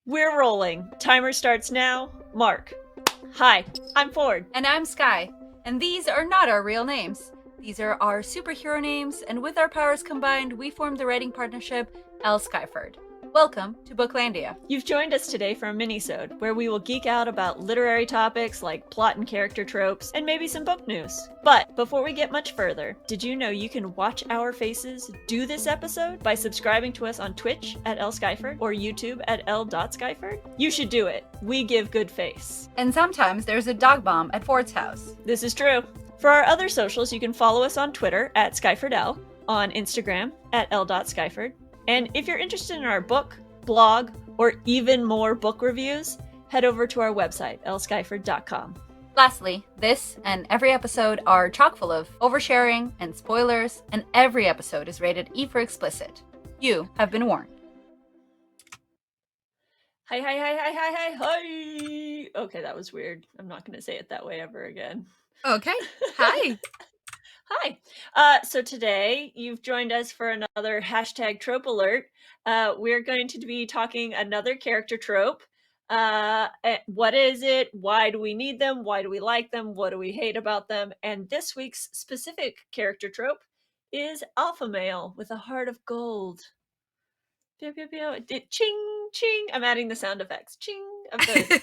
We're rolling. Timer starts now. Mark. Hi, I'm Ford. And I'm Sky, and these are not our real names. These are our superhero names, and with our powers combined, we formed the writing partnership L. Skyford. Welcome to Booklandia. You've joined us today for a minisode, where we will geek out about literary topics like plot and character tropes, and maybe some book news. But before we get much further, did you know you can watch our faces do this episode by subscribing to us on Twitch at L. Skyford or YouTube at L.Skyford? You should do it. We give good face. And sometimes there's a dog bomb at Ford's house. This is true. For our other socials, you can follow us on Twitter at SkyfordL, on Instagram at L.Skyford. And if you're interested in our book, blog, or even more book reviews, head over to our website, lskyford.com. Lastly, this and every episode are chock full of oversharing and spoilers, and every episode is rated E for explicit. You have been warned. Hi, hi, hi, hi, hi, hi, hi. Okay, that was weird. I'm not going to say it that way ever again. Okay. Hi. Hi. So today you've joined us for another hashtag trope alert. We're going to be talking another character trope. What is it? Why do we need them? Why do we like them? What do we hate about them? And this week's specific character trope is alpha male with a heart of gold. Pew, pew, pew. Ching, ching. I'm adding the sound effects. Ching. Of the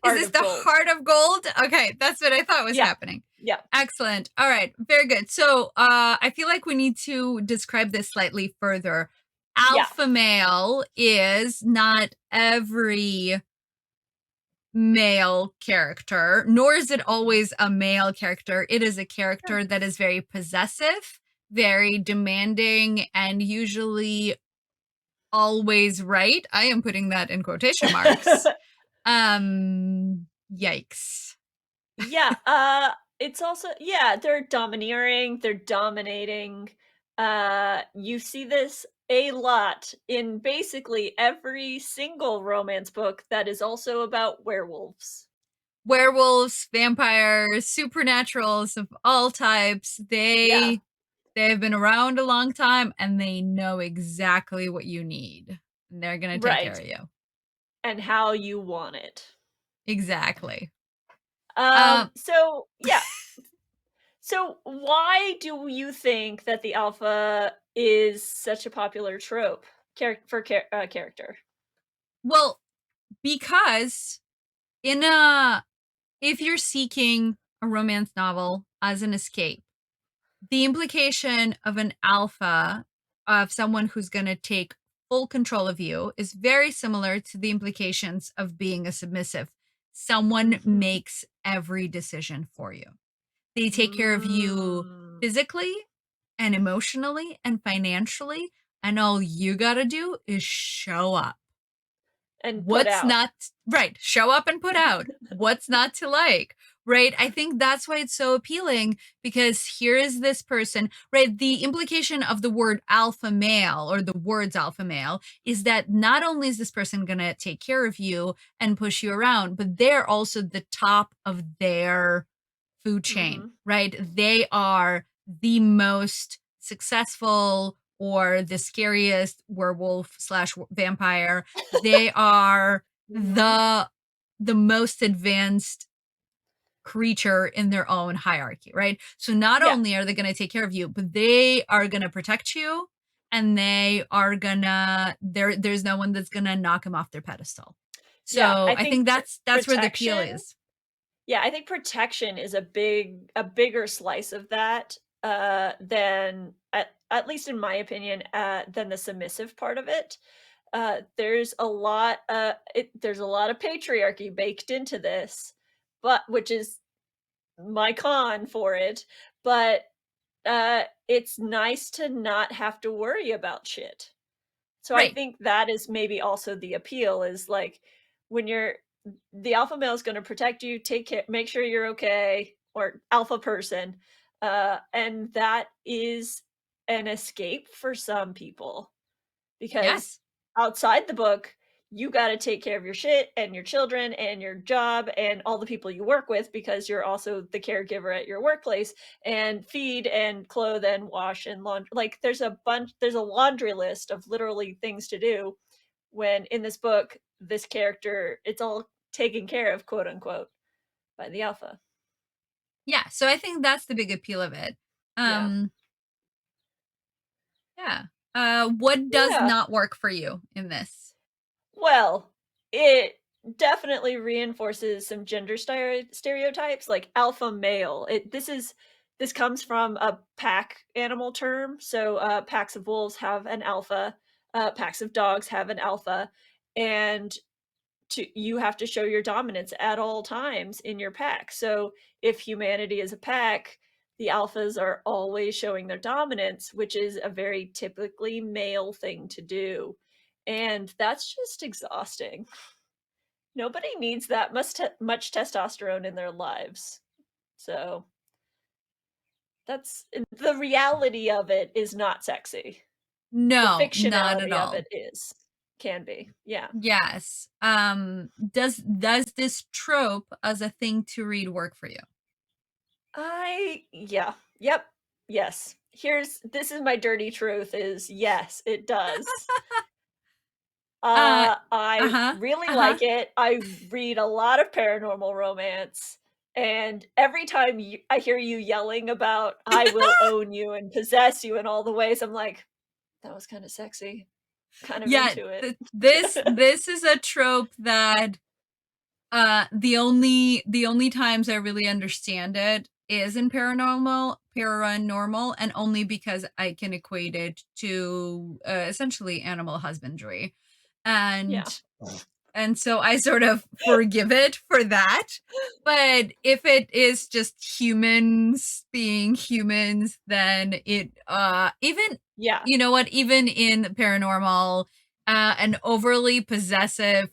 Is this the gold. heart of gold? Okay, that's what I thought was happening. Yeah. Excellent. All right, very good. So I feel like we need to describe this slightly further. Alpha male is not every male character, nor is it always a male character. It is a character that is very possessive, very demanding, and usually always right. I am putting that in quotation marks. Yikes. Yeah, it's also, they're domineering, they're dominating. You see this a lot in basically every single romance book that is also about werewolves. Werewolves, vampires, supernaturals of all types. They've been around a long time and they know exactly what you need. And they're going to take care of you. And how you want it. Exactly. So, yeah. So why do you think that the alpha is such a popular trope for character? Well, because if you're seeking a romance novel as an escape, the implication of an alpha, of someone who's going to take full control of you, is very similar to the implications of being a submissive. Someone makes every decision for you. They take care of you physically and emotionally and financially, and all you got to do is show up. And what's not right? Show up and put out. What's not to like? Right? I think that's why it's so appealing, because here is this person, right? The implication of the word alpha male, or the words alpha male, is that not only is this person going to take care of you and push you around, but they're also the top of their food chain, right? They are the most successful or the scariest werewolf / vampire. They are the most advanced creature in their own hierarchy, right? So not only are they going to take care of you, but they are going to protect you, and they are gonna there's no one that's gonna knock them off their pedestal. So I think that's where the appeal is. Yeah, I think protection is a bigger slice of that than, at least in my opinion, than the submissive part of it. There's a lot of patriarchy baked into this, but which is my con for it. But it's nice to not have to worry about shit. So I think that is maybe also the appeal, is like, when the alpha male is going to protect you, take care, make sure you're okay, or alpha person. And that is an escape for some people, because outside the book, you got to take care of your shit and your children and your job and all the people you work with, because you're also the caregiver at your workplace, and feed and clothe and wash and laundry. Like, there's a laundry list of literally things to do. when in this book, this character, it's all taken care of, quote unquote, by the alpha. Yeah, so I think that's the big appeal of it. Yeah. Um, yeah. What does Yeah. not work for you in this? Well, it definitely reinforces some gender stereotypes, like alpha male. This comes from a pack animal term. So packs of wolves have an alpha, packs of dogs have an alpha, and you have to show your dominance at all times in your pack. So if humanity is a pack, the alphas are always showing their dominance, which is a very typically male thing to do. And that's just exhausting. Nobody needs that much testosterone in their lives. So that's the reality of it is not sexy. The No, not at fictionality of all. it is. Can be. Yeah. Yes. Does this trope as a thing to read work for you? Yeah. Yep. Yes. This is my dirty truth is yes, it does. Uh, I uh-huh, really uh-huh. like it. I read a lot of paranormal romance, and every time I hear you yelling about "I will own you and possess you in all the ways," I'm like, "That was kinda sexy." Kind of Yeah, into it. this is a trope that the only times I really understand it is in paranormal, and only because I can equate it to essentially animal husbandry. Yeah. And so I sort of forgive it for that. But if it is just humans being humans, then it even Yeah. you know what, even in paranormal, an overly possessive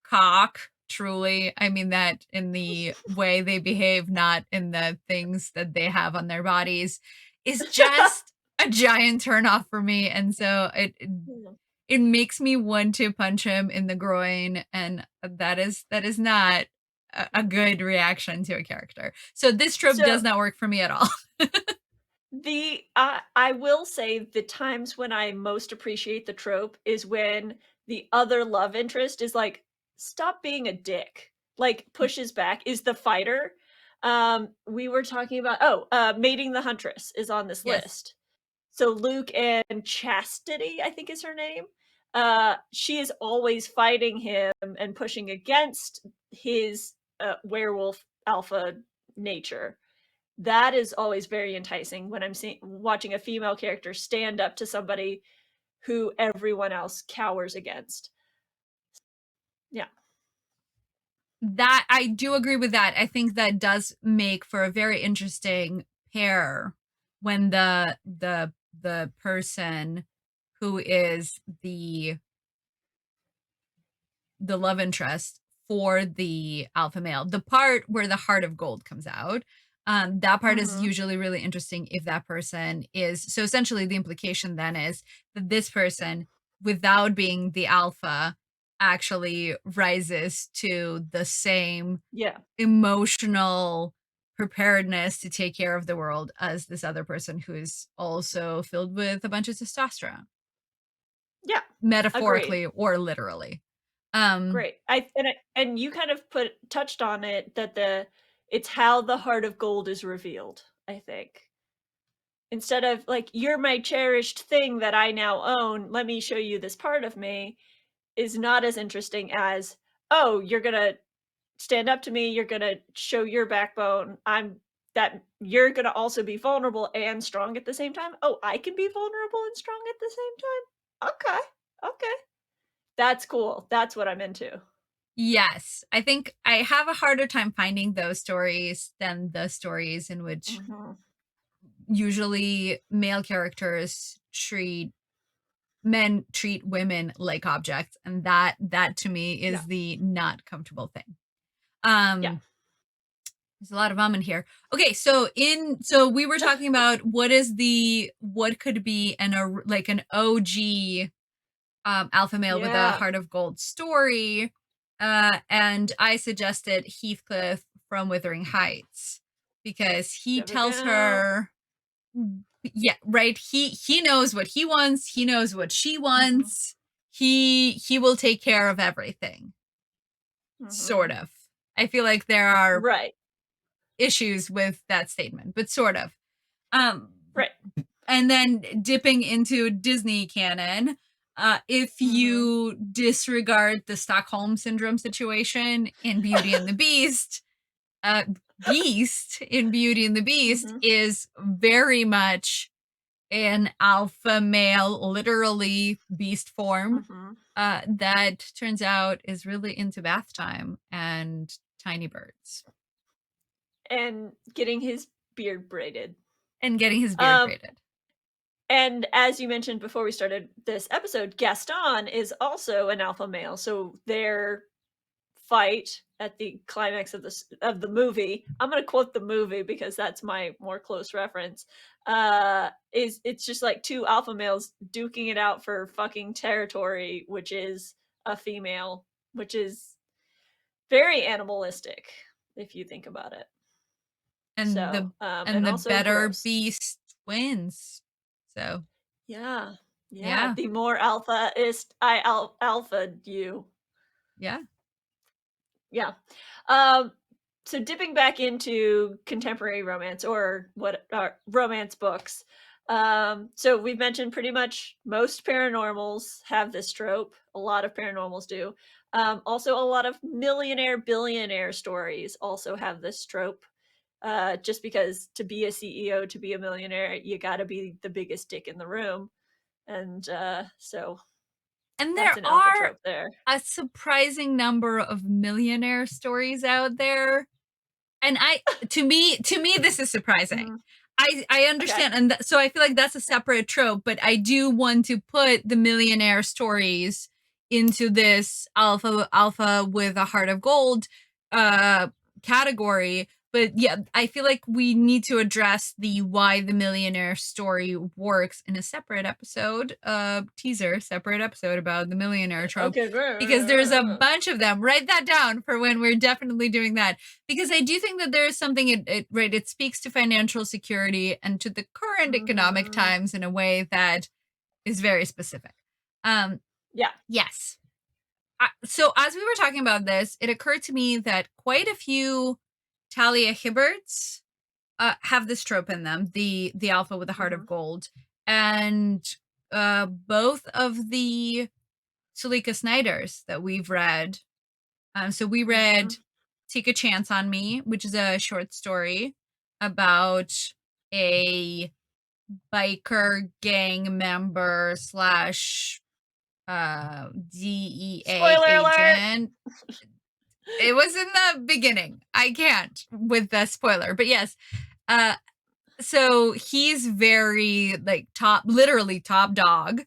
cock, truly. I mean that in the way they behave, not in the things that they have on their bodies, is just a giant turn off for me. And so Mm. it makes me want to punch him in the groin, and that is not a good reaction to a character. So this trope So, does not work for me at all. I will say the times when I most appreciate the trope is when the other love interest is like, "Stop being a dick," like, pushes back, is the fighter. We were talking about Mating the Huntress is on this Yes. list. So Luke and Chastity, I think is her name, she is always fighting him and pushing against his, werewolf alpha nature. That is always very enticing when I'm watching a female character stand up to somebody who everyone else cowers against. Yeah. That I do agree with that. I think that does make for a very interesting pair when the person who is the love interest for the alpha male, the part where the heart of gold comes out, that part is Mhm. usually really interesting if that person is so essentially the implication then is that this person, without being the alpha, actually rises to the same Yeah. emotional preparedness to take care of the world as this other person who is also filled with a bunch of testosterone, Yeah. Agreed. metaphorically or literally. Um, Great. And you kind of touched on it that it's how the heart of gold is revealed, I think. Instead of like, "You're my cherished thing that I now own, let me show you this part of me," is not as interesting as, "Oh, you're gonna stand up to me, you're gonna show your backbone, you're gonna also be vulnerable and strong at the same time? Oh, I can be vulnerable and strong at the same time? Okay, okay. That's cool, that's what I'm into." yes, I think I have a harder time finding those stories than the stories in which Mhm. usually male characters treat women like objects, and that to me Yeah, is the not comfortable thing. yeah, Um, there's a lot of in here. Okay, so we were talking about what could be like an OG alpha male with a yeah. heart of gold story. And I suggested Heathcliff from Wuthering Heights because he Never tells been out. her, yeah, right. He knows what he wants. He knows what she Mhm. wants. he will take care of everything. Sort Mhm. of. I feel like there are Right. issues with that statement, but sort of. Um, Right. and then dipping into Disney canon, if Mhm. you disregard the Stockholm syndrome situation in Beauty and the Beast, uh, Beast in Beauty and the Beast Mhm. is very much an alpha male, literally beast form, Mhm. that turns out is really into bath time and tiny birds And getting his beard braided. and getting his beard Um, braided. and as you mentioned before we started this episode, Gaston is also an alpha male, so their fight at the climax of the movie, I'm gonna quote the movie because that's my more close reference, is it's just like 2 alpha males duking it out for fucking territory, which is a female, which is very animalistic if you think about it. And So, the and and the also better gross. beast wins. So, Yeah. Yeah, yeah. the more alphaist I alphaed you. Yeah. Yeah. Um, so dipping back into contemporary romance or what are romance books. So we've mentioned pretty much most paranormals have this trope. A lot of paranormals do. Also, a lot of millionaire billionaire stories also have this trope. Just because to be a CEO, to be a millionaire, you got to be the biggest dick in the room, and so And that's there an alpha are trope there. a surprising number of millionaire stories out there. And I to me this is surprising. Mhm. I Okay. understand, and so I feel like that's a separate trope, but I do want to put the millionaire stories into this alpha with a heart of gold uh category. But yeah, I feel like we need to address the why the millionaire story works in a separate episode, teaser, separate episode about the millionaire trope, Okay. because there's a Great. bunch of them. Write that down for when we're definitely doing that, because I do think that there is something it speaks to financial security and to the current economic Mhm. times in a way that is very specific. Um, Yeah. yes. So as we were talking about this, it occurred to me that quite a few Talia Hibberts have this trope in them, the alpha with the heart of Mhm. gold, and both of the Salika Snyders that we've read. So we read Mhm. Take a Chance on Me, which is a short story about a biker gang member slash DEA Spoiler alert! agent. It was in the beginning. I can't with the spoiler, but yes. Uh, so he's very like literally top dog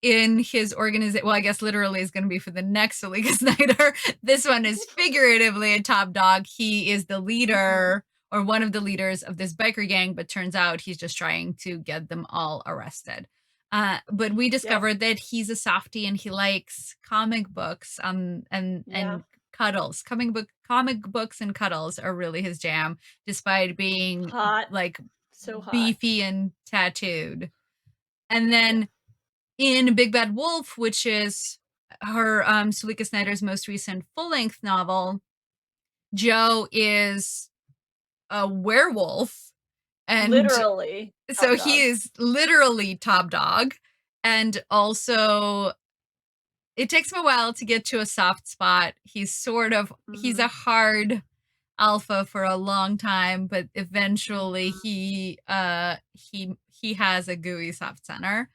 in his organization. Well, I guess literally is going to be for the next Alika Snyder. This one is figuratively a top dog. He is the Mhm. leader or one of the leaders of this biker gang, but turns out he's just trying to get them all arrested. But we Yep. discovered that he's a softie and he likes comic books, Yeah. and cuddles. Comic books and cuddles are really his jam, despite being Hot. like So hot. beefy and tattooed. And Yeah. then in Big Bad Wolf, which is her Sulika Snyder's most recent full-length novel, Joe is a werewolf, and Literally top so he dog. is literally top dog. And also it takes him a while to get to a soft spot. He's a Mhm. hard alpha for a long time, but eventually Mhm. he has a gooey soft center.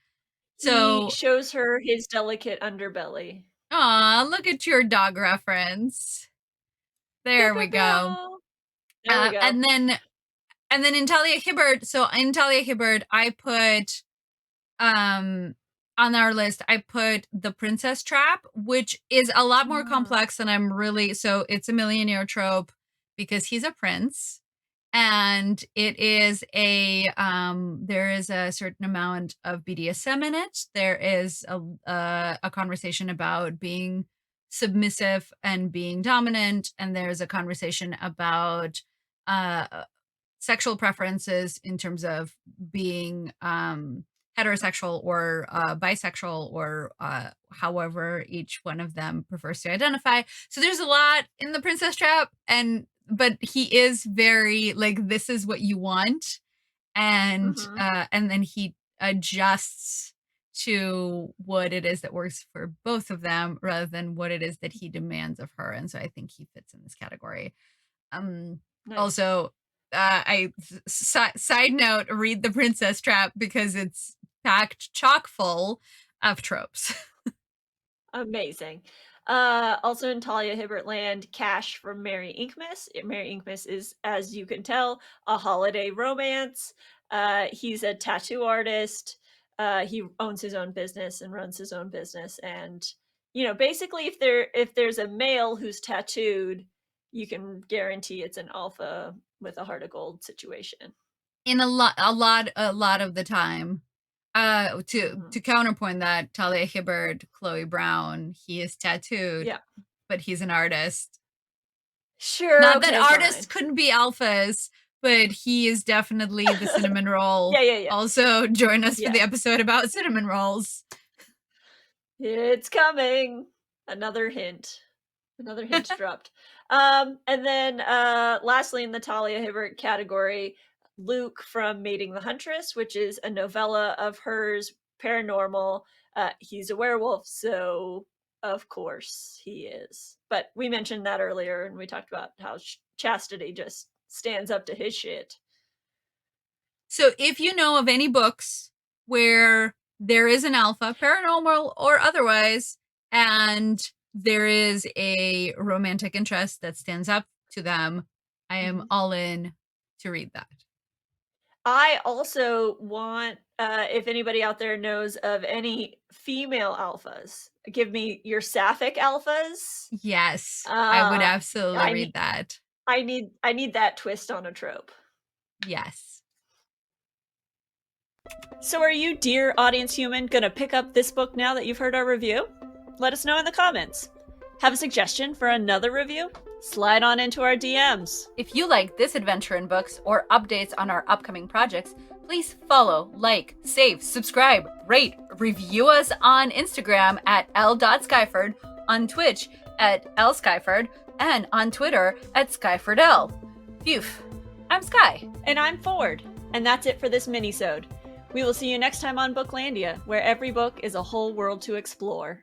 He So, shows her his delicate underbelly. aw, look at your dog reference. Pew, There pew, we go. pew. There we go. And then in Talia Hibbert, so in Talia Hibbert, I put um on our list, I put The Princess Trap, which is a lot more Mm. complex than I'm really. So it's a millionaire trope because he's a prince, and it is there is a certain amount of BDSM in it. There is a conversation about being submissive and being dominant, and there's a conversation about uh sexual preferences in terms of being heterosexual or bisexual or however each one of them prefers to identify. So there's a lot in the Princess Trap, but he is very like, this is what you want, Mhm. and then he adjusts to what it is that works for both of them rather than what it is that he demands of her. And so I think he fits in this category. Um, Nice. Also, side note, read The Princess Trap because it's packed chock full of tropes. Amazing. Also in Talia Hibbert land, Cash from Mary Inkmas. Mary Inkmas is, as you can tell, a holiday romance. He's a tattoo artist. He owns his own business and runs his own business. And basically, if there's a male who's tattooed, you can guarantee it's an alpha with a heart of gold situation. In a lot of the time. To Mhm. counterpoint that, Talia Hibbert, Chloe Brown, he is tattooed, Yeah. but he's an artist. Sure. Not that Okay. artists Fine. couldn't be alphas, but he is definitely the cinnamon roll. Yeah. Yeah. Yeah. Also, join us for the Yeah. episode about cinnamon rolls. It's coming. Another hint. Another hint dropped. And then lastly in the Talia Hibbert category, Luke from Mating the Huntress, which is a novella of hers, paranormal. He's a werewolf, so of course he is. But we mentioned that earlier, and we talked about how chastity just stands up to his shit. So if you know of any books where there is an alpha, paranormal or otherwise, and there is a romantic interest that stands up to them, I am Mhm. all in to read that. I also want, if anybody out there knows of any female alphas, give me your sapphic alphas. Yes, I would Uh, absolutely I read need, that. I need that twist on a trope. Yes. So, are you, dear audience human, gonna pick up this book now that you've heard our review? Let us know in the comments. Have a suggestion for another review? Slide on into our DMs. If you like this adventure in books or updates on our upcoming projects, please follow, like, save, subscribe, rate, review us on Instagram at l.skyford, on Twitch at lskyford, and on Twitter at skyfordl. Phew. I'm Sky. And I'm Ford. And that's it for this minisode. We will see you next time on Booklandia, where every book is a whole world to explore.